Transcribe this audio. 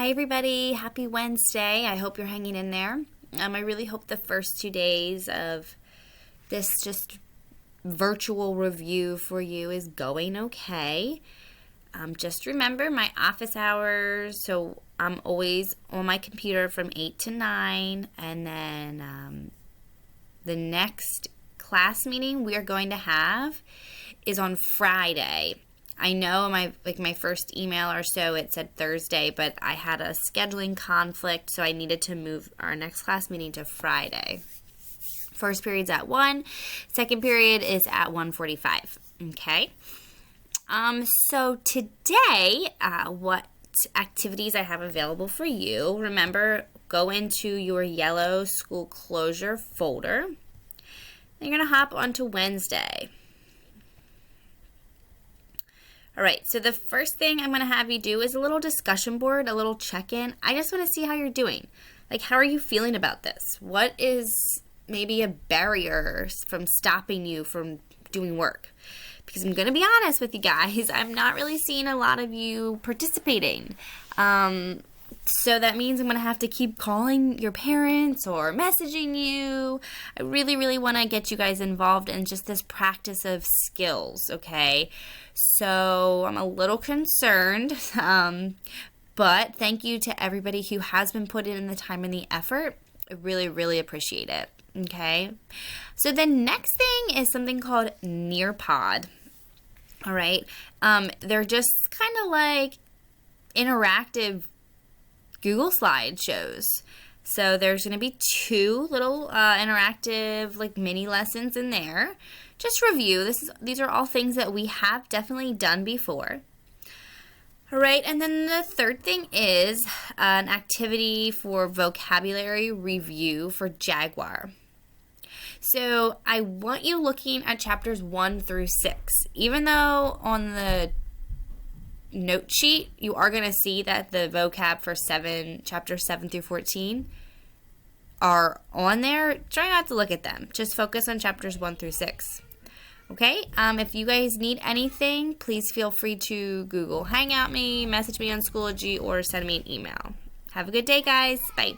Hi everybody, happy Wednesday. I hope you're hanging in there. I really hope the first 2 days of this just virtual review for you is going okay. Just remember my office hours, so I'm always on my computer from 8 to 9, and then the next class meeting we are going to have is on Friday. I know my first email or so it said Thursday, but I had a scheduling conflict, so I needed to move our next class meeting to Friday. First period's at 1, second period is at 1:45. Okay. So today, what activities I have available for you? Remember, go into your yellow school closure folder. Then you're gonna hop onto Wednesday. All right, so the first thing I'm going to have you do is a little discussion board, a little check-in. I just want to see how you're doing. Like, how are you feeling about this? What is maybe a barrier from stopping you from doing work? Because I'm going to be honest with you guys, I'm not really seeing a lot of you participating. So that means I'm going to have to keep calling your parents or messaging you. I really, really want to get you guys involved in just this practice of skills, okay? So I'm a little concerned, but thank you to everybody who has been putting in the time and the effort. I really, really appreciate it, okay? So the next thing is something called Nearpod, all right? They're just kind of like interactive Google slideshows. So there's going to be 2 little interactive like mini lessons in there. Just review. These are all things that we have definitely done before. All right, and then the third thing is an activity for vocabulary review for Jaguar. So I want you looking at chapters 1 through 6. Even though on the note sheet you are going to see that the vocab for chapters 7 through 14 are on there, try not to look at them. Just focus on chapters 1 through 6. Okay? If you guys need anything, please feel free to Google Hangout me, message me on Schoology, or send me an email. Have a good day, guys. Bye.